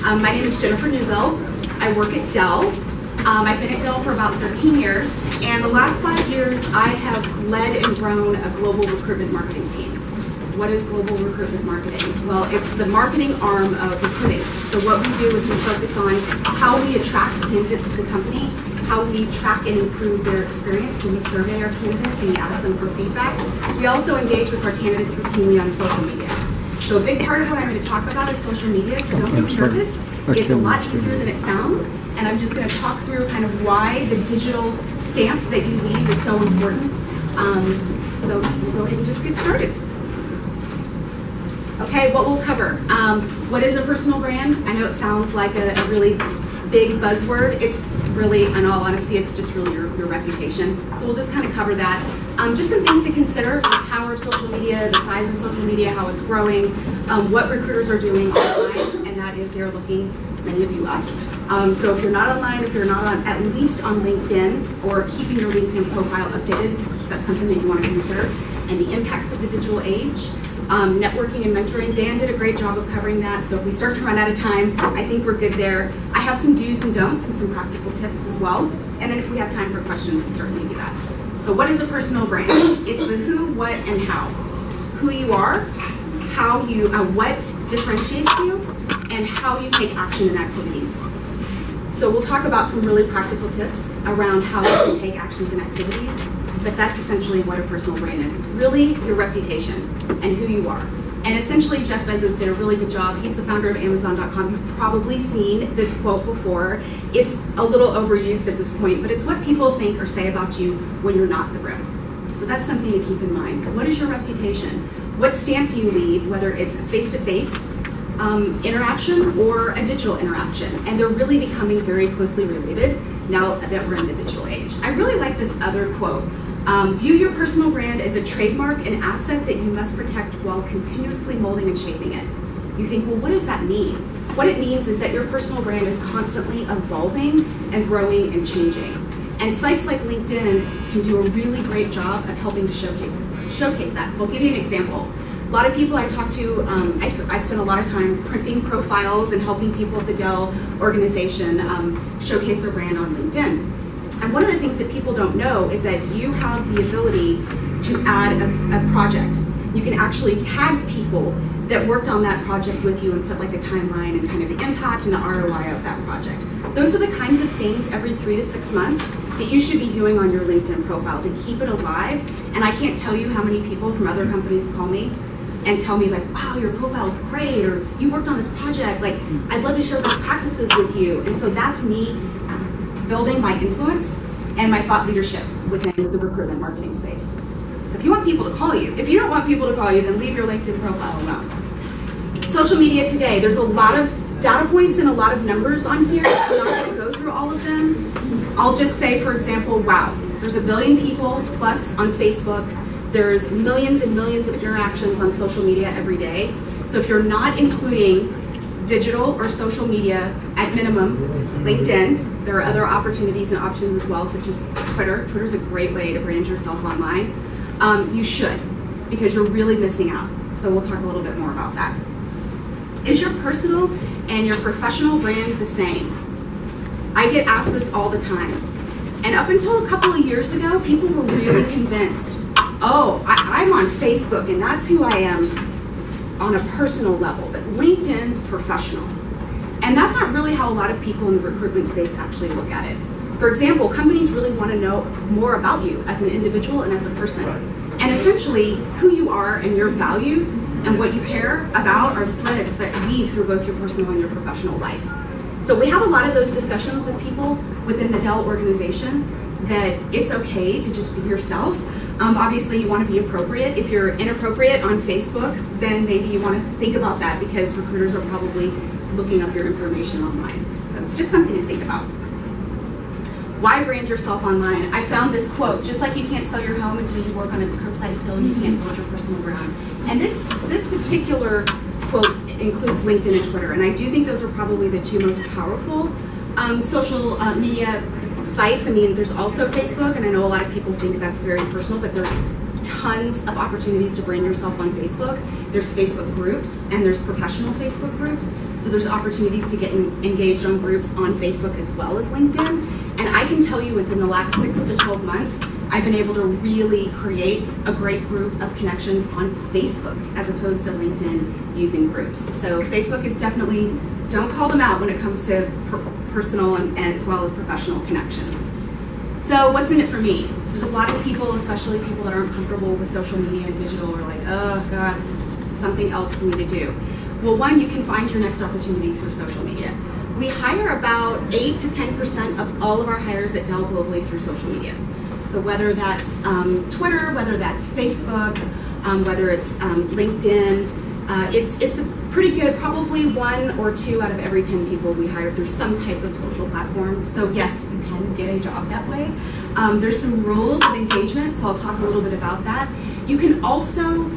My name is Jennifer Newbill. I work at Dell. I've been at Dell for about 13 years, and the last 5 years I have led and grown a global recruitment marketing team. What is global recruitment marketing? Well, it's the marketing arm of recruiting. So what we do is we focus on how we attract candidates to the company, how we track and improve their experience, and we survey our candidates and we ask them for feedback. We also engage with our candidates routinely on social media. So a big part of what I'm going to talk about is social media, so don't get nervous. It's a lot easier than it sounds, and I'm just going to talk through kind of why the digital stamp that you leave is so important. So we'll go ahead and just get started. Okay, what we'll cover. What is a personal brand? I know it sounds like a really big buzzword. It's really, in all honesty, it's just really your reputation. So we'll just kind of cover that. Just some things to consider: the power of social media, the size of social media, how it's growing, what recruiters are doing online, and that is they're looking many of you up. So if you're not online, if you're not on, at least on LinkedIn or keeping your LinkedIn profile updated, that's something that you want to consider. And the impacts of the digital age. Networking and mentoring. Dan did a great job of covering that, so if we start to run out of time, I think we're good there. I have some do's and don'ts and some practical tips as well, and then if we have time for questions, we'll certainly do that. So what is a personal brand? It's the who, what, and how. Who you are, how you, what differentiates you, and how you take action in activities. So we'll talk about some really practical tips around how you can take actions and activities. But that's essentially what a personal brand is. It's really your reputation and who you are. And essentially, Jeff Bezos did a really good job. He's the founder of Amazon.com. You've probably seen this quote before. It's a little overused at this point, but it's what people think or say about you when you're not in the room. So that's something to keep in mind. What is your reputation? What stamp do you leave, whether it's face-to-face interaction or a digital interaction? And they're really becoming very closely related now that we're in the digital age. I really like this other quote. View your personal brand as a trademark and asset that you must protect while continuously molding and shaping it. You think, well, what does that mean? What it means is that your personal brand is constantly evolving and growing and changing. And sites like LinkedIn can do a really great job of helping to showcase that. So I'll give you an example. A lot of people I talk to, I spend a lot of time printing profiles and helping people at the Dell organization showcase their brand on LinkedIn. And one of the things that people don't know is that you have the ability to add a project. You can actually tag people that worked on that project with you and put like a timeline and kind of the impact and the ROI of that project. Those are the kinds of things every 3 to 6 months that you should be doing on your LinkedIn profile to keep it alive. And I can't tell you how many people from other companies call me and tell me like, wow, your profile is great, or you worked on this project, like, I'd love to share best practices with you. And so that's me building my influence and my thought leadership within the recruitment marketing space. So if you want people to call you, if you don't want people to call you, then leave your LinkedIn profile alone. Social media today, there's a lot of data points and a lot of numbers on here. I'm not going to go through all of them. I'll just say, for example, wow, there's 1 billion people plus on Facebook. There's millions and millions of interactions on social media every day. So if you're not including digital or social media, at minimum, LinkedIn, there are other opportunities and options as well, such as Twitter. Twitter's a great way to brand yourself online. You should, because you're really missing out. So we'll talk a little bit more about that. Is your personal and your professional brand the same? I get asked this all the time. And up until a couple of years ago, people were really convinced, oh, I'm on Facebook and that's who I am on a personal level, but LinkedIn's professional. And that's not really how a lot of people in the recruitment space actually look at it. For example, companies really want to know more about you as an individual and as a person. And essentially, who you are and your values and what you care about are threads that weave through both your personal and your professional life. So we have a lot of those discussions with people within the Dell organization that it's okay to just be yourself. Obviously, you want to be appropriate. If you're inappropriate on Facebook, then maybe you want to think about that because recruiters are probably looking up your information online. So it's just something to think about. Why brand yourself online? I found this quote, just like you can't sell your home until you work on its curbside appeal, you can't build your personal brand. And this particular quote includes LinkedIn and Twitter, and I do think those are probably the 2 most powerful social media sites. I mean, there's also Facebook, and I know a lot of people think that's very personal, but there's tons of opportunities to brand yourself on Facebook. There's Facebook groups and there's professional Facebook groups. So there's opportunities to get engaged on groups on Facebook as well as LinkedIn. And I can tell you within the last 6 to 12 months, I've been able to really create a great group of connections on Facebook as opposed to LinkedIn using groups. So Facebook is definitely, don't call them out when it comes to personal and as well as professional connections. So what's in it for me? So there's a lot of people, especially people that aren't comfortable with social media and digital, are like, oh God, this is something else for me to do. Well, one, you can find your next opportunity through social media. We hire about 8 to 10% of all of our hires at Dell globally through social media. So whether that's Twitter, whether that's Facebook, whether it's LinkedIn, it's a pretty good, probably 1 or 2 out of every 10 people we hire through some type of social platform. So yes, you can get a job that way. There's some rules of engagement, so I'll talk a little bit about that. You can also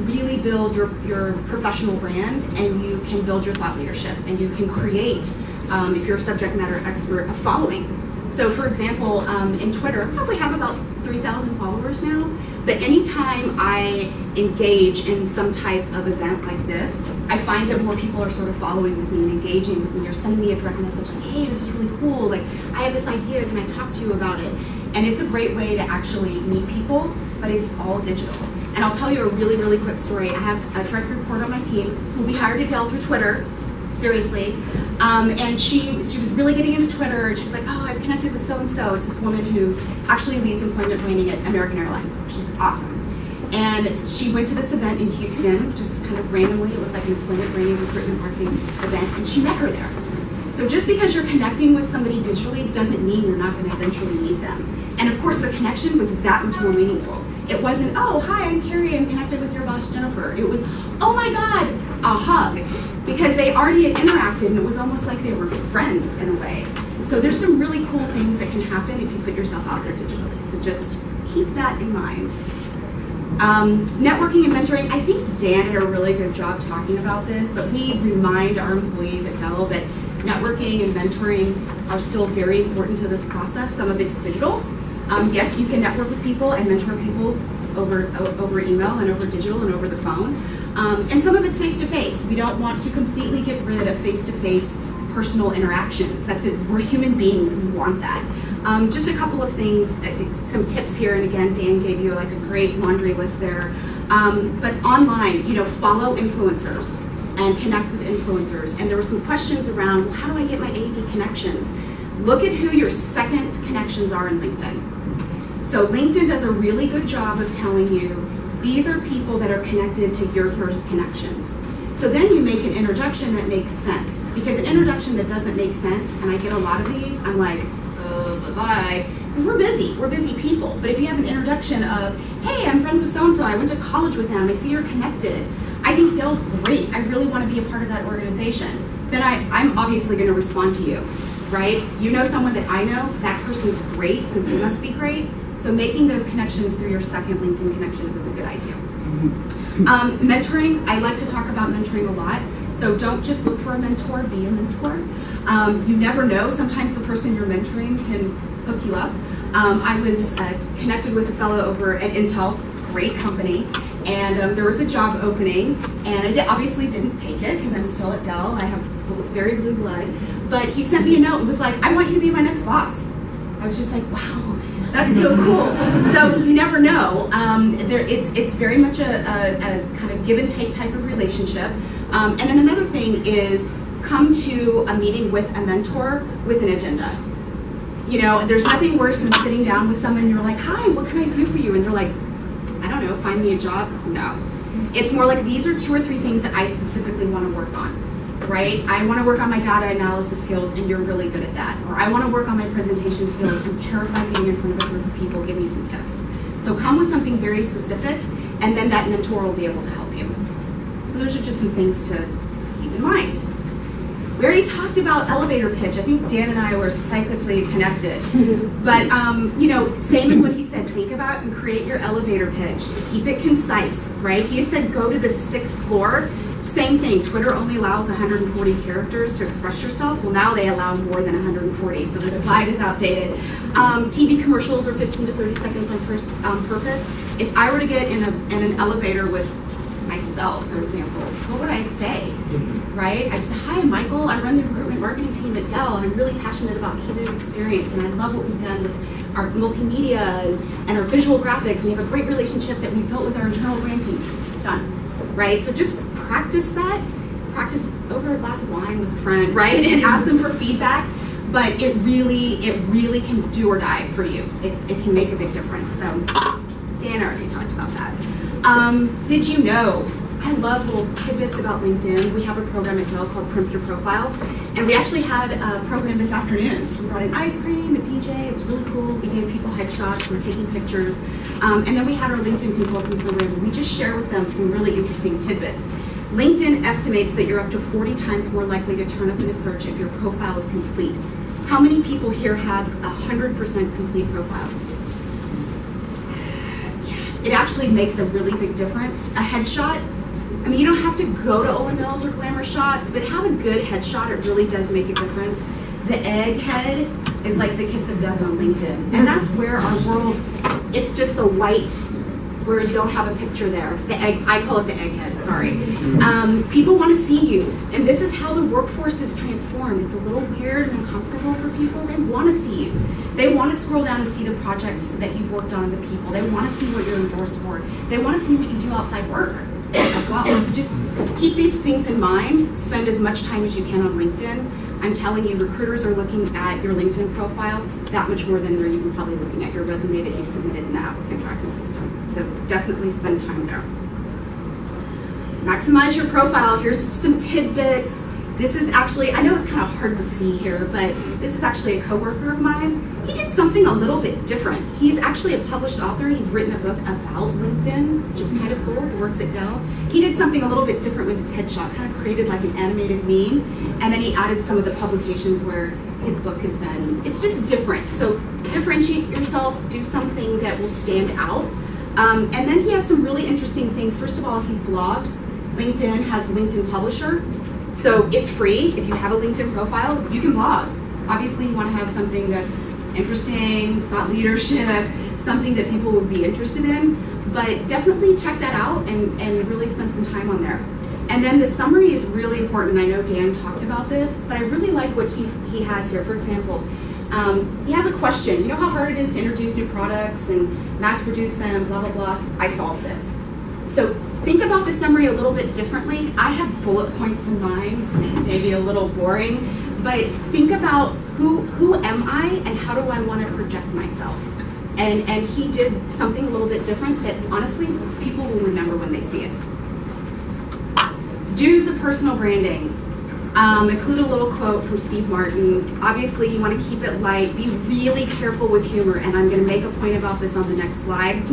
really build your professional brand, and you can build your thought leadership, and you can create, if you're a subject matter expert, a following. So for example, in Twitter, I probably have about 3,000 followers now, but anytime I engage in some type of event like this, I find that more people are sort of following with me and engaging with me, or sending me a direct message like, hey, this was really cool, like, I have this idea, can I talk to you about it? And it's a great way to actually meet people, but it's all digital. And I'll tell you a really, really quick story. I have a direct report on my team who we hired at Dell through Twitter, seriously. And she was really getting into Twitter, and she was like, oh, I've connected with so-and-so. It's this woman who actually leads employment branding at American Airlines. She's awesome. And she went to this event in Houston, just kind of randomly. It was like an employment branding, recruitment marketing event, and she met her there. So just because you're connecting with somebody digitally doesn't mean you're not going to eventually meet them. And of course, the connection was that much more meaningful. It wasn't, oh, hi, I'm Carrie, I'm connected with your boss, Jennifer. It was, oh my God, a hug. Because they already had interacted, and it was almost like they were friends in a way. So there's some really cool things that can happen if you put yourself out there digitally. So just keep that in mind. Networking and mentoring, I think Dan did a really good job talking about this, but we remind our employees at Dell that networking and mentoring are still very important to this process. Some of it's digital. Yes, you can network with people and mentor people over email and over digital and over the phone. And some of it's face-to-face. We don't want to completely get rid of face-to-face personal interactions. That's it. We're human beings. We want that. Just a couple of things, some tips here. And again, Dan gave you like a great laundry list there. But online, follow influencers and connect with influencers. And there were some questions around, well, how do I get my AB connections? Look at who your second connections are in LinkedIn. So LinkedIn does a really good job of telling you these are people that are connected to your first connections. So then you make an introduction that makes sense. Because an introduction that doesn't make sense, and I get a lot of these, I'm like, bye-bye. Because we're busy people. But if you have an introduction of, hey, I'm friends with so-and-so, I went to college with them, I see you're connected. I think Dell's great, I really want to be a part of that organization. Then I'm obviously going to respond to you, right? You know someone that I know, that person's great, so you must be great. So making those connections through your second LinkedIn connections is a good idea. Mentoring, I like to talk about mentoring a lot. So don't just look for a mentor, be a mentor. You never know, sometimes the person you're mentoring can hook you up. I was connected with a fellow over at Intel, great company, and there was a job opening, and I obviously didn't take it because I'm still at Dell, I have very blue blood, but he sent me a note and was like, I want you to be my next boss. I was just like, wow. That's so cool. So you never know. It's very much a kind of give and take type of relationship. And then another thing is come to a meeting with a mentor with an agenda. There's nothing worse than sitting down with someone and you're like, hi, what can I do for you? And they're like, I don't know, find me a job? No. It's more like these are 2 or 3 things that I specifically want to work on. Right? I want to work on my data analysis skills and you're really good at that. Or I want to work on my presentation skills. I'm terrified of being in front of a group of people. Give me some tips. So come with something very specific and then that mentor will be able to help you. So those are just some things to keep in mind. We already talked about elevator pitch. I think Dan and I were cyclically connected. But, same as what he said, think about and create your elevator pitch. Keep it concise, right? He said go to the 6th floor. Same thing, Twitter only allows 140 characters to express yourself. Well, now they allow more than 140, so the slide is outdated. TV commercials are 15 to 30 seconds on purpose. If I were to get in an elevator with Michael Dell, for example, what would I say, right? I just say, hi, I'm Michael. I run the recruitment marketing team at Dell, and I'm really passionate about candidate experience, and I love what we've done with our multimedia and our visual graphics, and we have a great relationship that we've built with our internal brand team. Done, right? So just practice that. Practice over a glass of wine with a friend, right? And ask them for feedback. But it really can do or die for you. It can make a big difference. So Dan already talked about that. Did you know, I love little tidbits about LinkedIn. We have a program at Dell called Primp Your Profile. And we actually had a program this afternoon. We brought in ice cream, a DJ, it was really cool. We gave people headshots, we were taking pictures. And then we had our LinkedIn consultants program, and we just share with them some really interesting tidbits. LinkedIn estimates that you're up to 40 times more likely to turn up in a search if your profile is complete. How many people here have 100% complete profile? Yes. It actually makes a really big difference. A headshot, I mean, you don't have to go to Olin Mills or Glamour Shots, but have a good headshot. It really does make a difference. The egghead is like the kiss of death on LinkedIn. And that's where our world, it's just the white, where you don't have a picture there. The egg, I call it the egghead, sorry. People want to see you, and this is how the workforce is transformed. It's a little weird and uncomfortable for people. They want to see you. They want to scroll down and see the projects that you've worked on, the people. They want to see what you're endorsed for. They want to see what you do outside work as well. So just keep these things in mind. Spend as much time as you can on LinkedIn. I'm telling you, recruiters are looking at your LinkedIn profile that much more than they're even probably looking at your resume that you submitted in the applicant tracking system. So definitely spend time there. Maximize your profile. Here's some tidbits. This is actually, I know it's kind of hard to see here, but this is actually a coworker of mine. He did something a little bit different. He's actually a published author. He's written a book about LinkedIn, which is kind of cool. He works at Dell. He did something a little bit different with his headshot, kind of created like an animated meme, and then he added some of the publications where his book has been. It's just different. So differentiate yourself, do something that will stand out. And then he has some really interesting things. First of all, he's blogged. LinkedIn has LinkedIn Publisher. So it's free. If you have a LinkedIn profile, you can blog. Obviously, you want to have something that's interesting, thought leadership, something that people would be interested in. But definitely check that out and really spend some time on there. And then the summary is really important. I know Dan talked about this, but I really like what he has here. For example, he has a question. You know how hard it is to introduce new products and mass produce them, blah, blah, blah. I solved this. So think about the summary a little bit differently. I have bullet points in mind, maybe a little boring, but think about who am I and how do I want to project myself? And he did something a little bit different that honestly people will remember when they see it. Do's of personal branding. Include a little quote from Steve Martin. Obviously, you want to keep it light. Be really careful with humor, and I'm going to make a point about this on the next slide.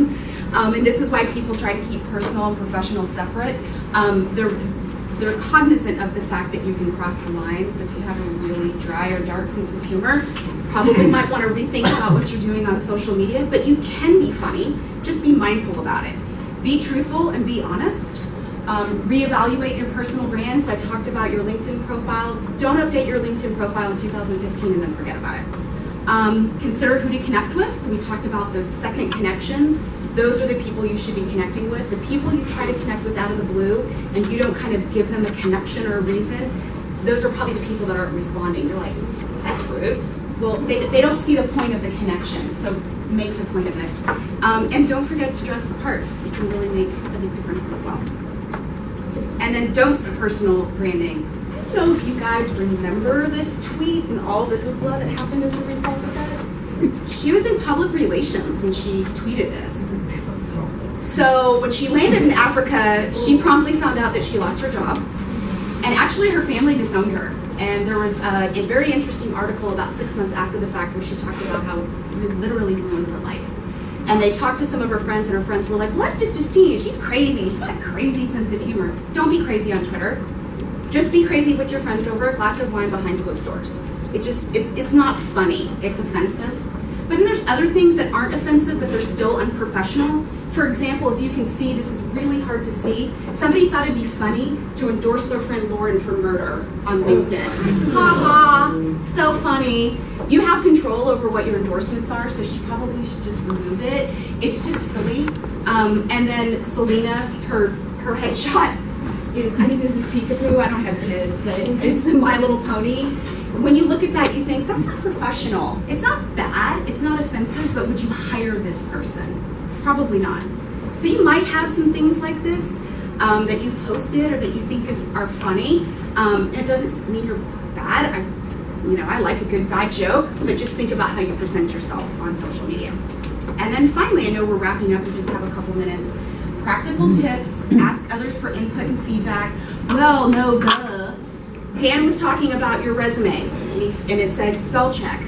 And this is why people try to keep personal and professional separate. They're cognizant of the fact that you can cross the lines. If you have a really dry or dark sense of humor, probably might want to rethink about what you're doing on social media, but you can be funny. Just be mindful about it. Be truthful and be honest. Reevaluate your personal brand. So I talked about your LinkedIn profile. Don't update your LinkedIn profile in 2015 and then forget about it. Consider who to connect with. So we talked about those second connections. Those are the people you should be connecting with. The people you try to connect with out of the blue and you don't kind of give them a connection or a reason, those are probably the people that aren't responding. You're like, that's rude. Well, they don't see the point of the connection, so make the point of it. And don't forget to dress the part. It can really make a big difference as well. And then don'ts of personal branding. I don't know if you guys remember this tweet and all the hoopla that happened as a result of that. She was in public relations when she tweeted this. So when she landed in Africa, she promptly found out that she lost her job. And actually her family disowned her. And there was a very interesting article about 6 months after the fact where she talked about how it literally ruined her life. And they talked to some of her friends, and her friends were like, well, that's just Justine. She's crazy. She's got a crazy sense of humor. Don't be crazy on Twitter. Just be crazy with your friends over a glass of wine behind closed doors. It's not funny. It's offensive. But then there's other things that aren't offensive, but they're still unprofessional. For example, if you can see, this is really hard to see. Somebody thought it'd be funny to endorse their friend Lauren for murder on LinkedIn. Ha ha, so funny. You have control over what your endorsements are, so she probably should just remove it. It's just silly. And then Selena, her headshot is, I think this is Peekaboo. I don't have kids, but it's My Little Pony. When you look at that, you think, that's not professional. It's not bad, it's not offensive, but would you hire this person? Probably not. So you might have some things like this that you've posted or that you think are funny. It doesn't mean you're bad. I like a good bad joke, but just think about how you present yourself on social media. And then finally, I know we're wrapping up, we just have a couple minutes. Practical tips, ask others for input and feedback. Well, no, duh. Dan was talking about your resume, and it said spell check.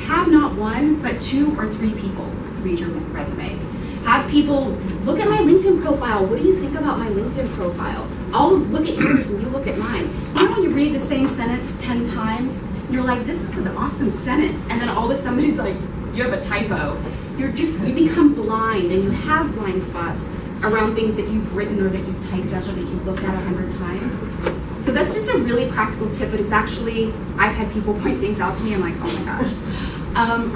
Have not one, but 2 or 3 people read your resume. Have people look at my LinkedIn profile. What do you think about my LinkedIn profile? I'll look at yours and you look at mine. You know when you read the same sentence 10 times, and you're like, this is an awesome sentence, and then all of a sudden somebody's like, you have a typo. You become blind, and you have blind spots around things that you've written or that you've typed up or that you've looked at 100 times. So that's just a really practical tip, but it's actually, I've had people point things out to me, I'm like, oh my gosh.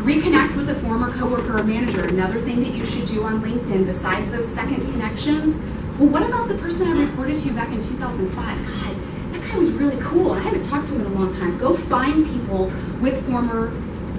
Reconnect with a former coworker or manager. Another thing that you should do on LinkedIn, besides those second connections, well, what about the person I reported to back in 2005? God, that guy was really cool. I haven't talked to him in a long time. Go find people with former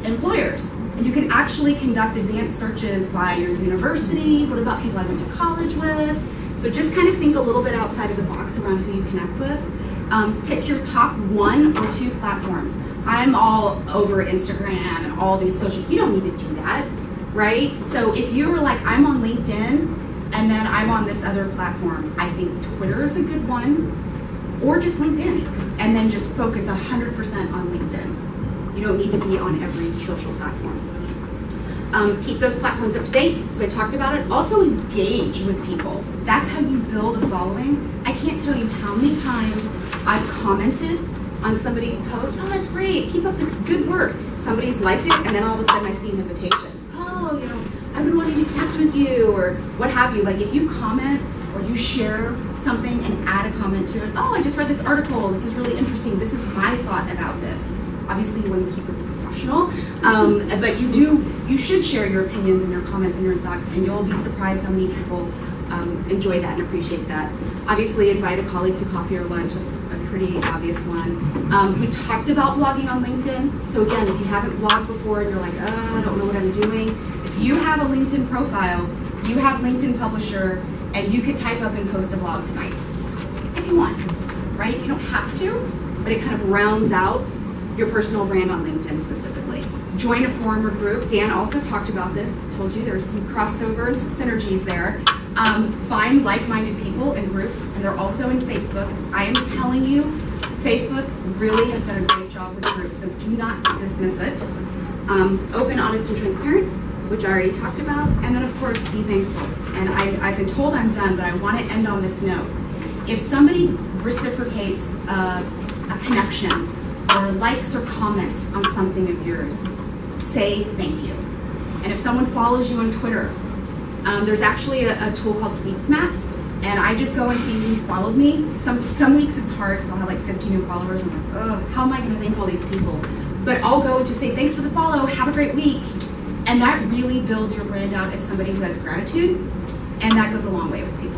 employers. And you can actually conduct advanced searches by your university. What about people I went to college with? So just kind of think a little bit outside of the box around who you connect with. Pick your top 1 or 2 platforms. I'm all over Instagram and all these social, you don't need to do that, right? So if you were like, I'm on LinkedIn and then I'm on this other platform, I think Twitter is a good one, or just LinkedIn, and then just focus 100% on LinkedIn. You don't need to be on every social platform. Keep those platforms up to date, so I talked about it. Also engage with people. That's how you build a following. I can't tell you how many times I've commented on somebody's post, oh, that's great, keep up the good work. Somebody's liked it, and then all of a sudden I see an invitation. Oh, I've been wanting to connect with you, or what have you. Like if you comment or you share something and add a comment to it, oh, I just read this article, this was really interesting, this is my thought about this. Obviously you want to keep it professional, but you should share your opinions and your comments and your thoughts, and you'll be surprised how many people enjoy that and appreciate that. Obviously invite a colleague to coffee or lunch, that's a pretty obvious one. We talked about blogging on LinkedIn, so again, if you haven't blogged before and you're like, I don't know what I'm doing, if you have a LinkedIn profile, you have LinkedIn Publisher, and you could type up and post a blog tonight, if you want, right? You don't have to, but it kind of rounds out your personal brand on LinkedIn specifically. Join a forum or group. Dan also talked about this, told you there's some crossover and some synergies there. Find like-minded people in groups, and they're also in Facebook. I am telling you, Facebook really has done a great job with groups, so do not dismiss it. Open, honest, and transparent, which I already talked about, and then of course, be thankful. And I've been told I'm done, but I want to end on this note. If somebody reciprocates a connection or likes or comments on something of yours, say thank you. And if someone follows you on Twitter, there's actually a tool called Tweetsmap, and I just go and see who's followed me. Some weeks it's hard because I'll have like 50 new followers. I'm like, oh, how am I going to thank all these people? But I'll go and just say, thanks for the follow, have a great week. And that really builds your brand out as somebody who has gratitude, and that goes a long way with people.